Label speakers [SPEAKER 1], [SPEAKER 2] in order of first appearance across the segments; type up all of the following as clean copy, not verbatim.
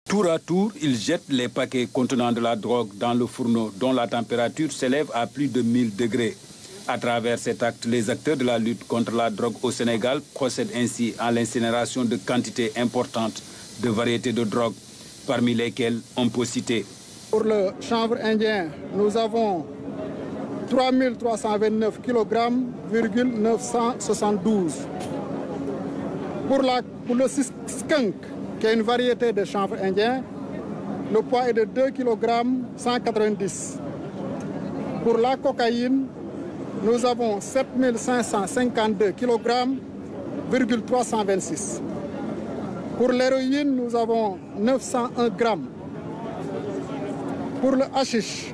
[SPEAKER 1] Tour à tour, ils jettent les paquets contenant de la drogue dans le fourneau dont la température s'élève à plus de 1000 degrés. À travers cet acte, les acteurs de la lutte contre la drogue au Sénégal procèdent ainsi à l'incinération de quantités importantes de variétés de drogue, parmi lesquelles on peut citer.
[SPEAKER 2] Pour le chanvre indien, nous avons 3329 kg, 972. Pour le skunk, qui est une variété de chanvre indien, le poids est de 2 kg 190. Pour la cocaïne, nous avons 7552 kg, 326. Pour l'héroïne, nous avons 901 grammes. Pour le hashish,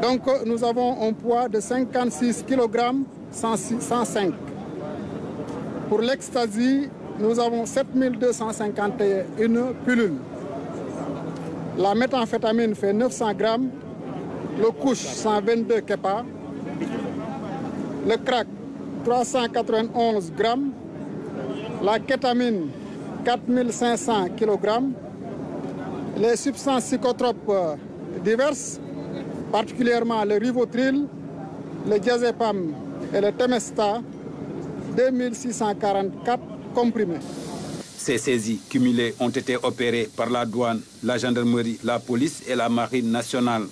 [SPEAKER 2] donc nous avons un poids de 56 kg 105. Pour l'ecstasy, nous avons 7251 pilules. La méthamphétamine fait 900 grammes, le couche 122 kepa, le crack 391 grammes, la kétamine 4500 kg, les substances psychotropes diverses, particulièrement le Rivotril, le diazépam et le Temesta, 2644 comprimés.
[SPEAKER 1] Ces saisies cumulées ont été opérées par la douane, la gendarmerie, la police et la marine nationale.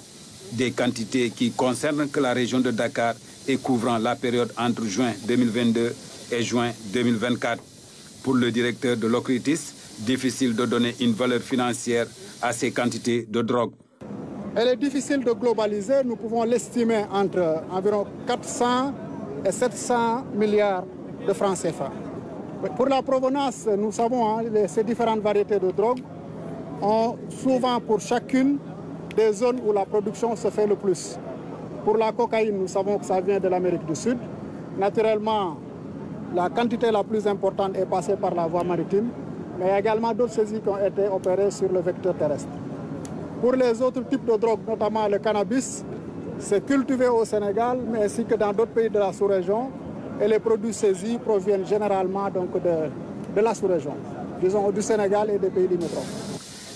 [SPEAKER 1] Des quantités qui concernent que la région de Dakar et couvrant la période entre juin 2022 et juin 2024. Pour le directeur de l'OCRITIS, difficile de donner une valeur financière à ces quantités de drogue.
[SPEAKER 2] Elle est difficile de globaliser, nous pouvons l'estimer entre environ 400 et 700 milliards de francs CFA. Pour la provenance, nous savons, ces différentes variétés de drogue ont souvent pour chacune des zones où la production se fait le plus. Pour la cocaïne, nous savons que ça vient de l'Amérique du Sud. Naturellement, la quantité la plus importante est passée par la voie maritime, mais il y a également d'autres saisies qui ont été opérées sur le vecteur terrestre. Pour les autres types de drogues, notamment le cannabis, c'est cultivé au Sénégal, mais ainsi que dans d'autres pays de la sous-région. Et les produits saisis proviennent généralement donc de la sous-région, disons du Sénégal et des pays limitrophes.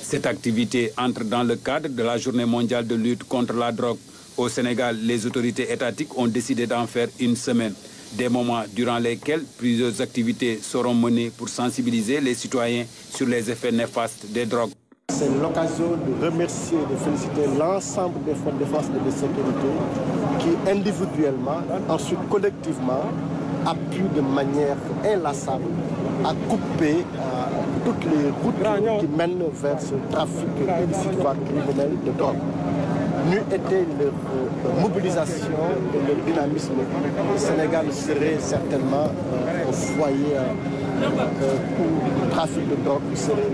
[SPEAKER 1] Cette activité entre dans le cadre de la Journée mondiale de lutte contre la drogue. Au Sénégal, les autorités étatiques ont décidé d'en faire une semaine. Des moments durant lesquels plusieurs activités seront menées pour sensibiliser les citoyens sur les effets néfastes des drogues.
[SPEAKER 3] C'est l'occasion de remercier et de féliciter l'ensemble des forces de défense et de sécurité qui individuellement, ensuite collectivement, appuient de manière inlassable à couper toutes les routes qui mènent vers ce trafic illicite, voire criminel de drogue. N'eût été leur mobilisation et leur dynamisme, le Sénégal serait certainement au foyer où le trafic de drogue serait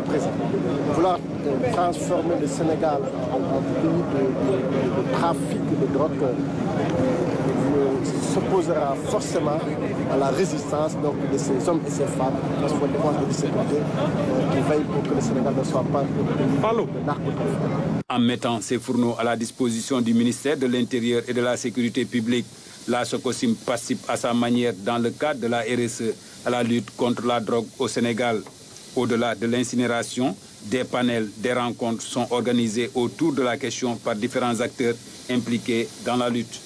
[SPEAKER 3] présent. Vouloir transformer le Sénégal en pays de trafic de drogue s'opposera forcément à la résistance donc, de ces hommes et ces femmes, de la défense et de sécurité, qui veillent pour que le Sénégal ne soit pas un pays de narcotrafic.
[SPEAKER 1] En mettant ces fourneaux à la disposition du ministère de l'Intérieur et de la Sécurité publique, la SOCOSIM participe à sa manière dans le cadre de la RSE à la lutte contre la drogue au Sénégal. Au-delà de l'incinération, des panels, des rencontres sont organisés autour de la question par différents acteurs impliqués dans la lutte.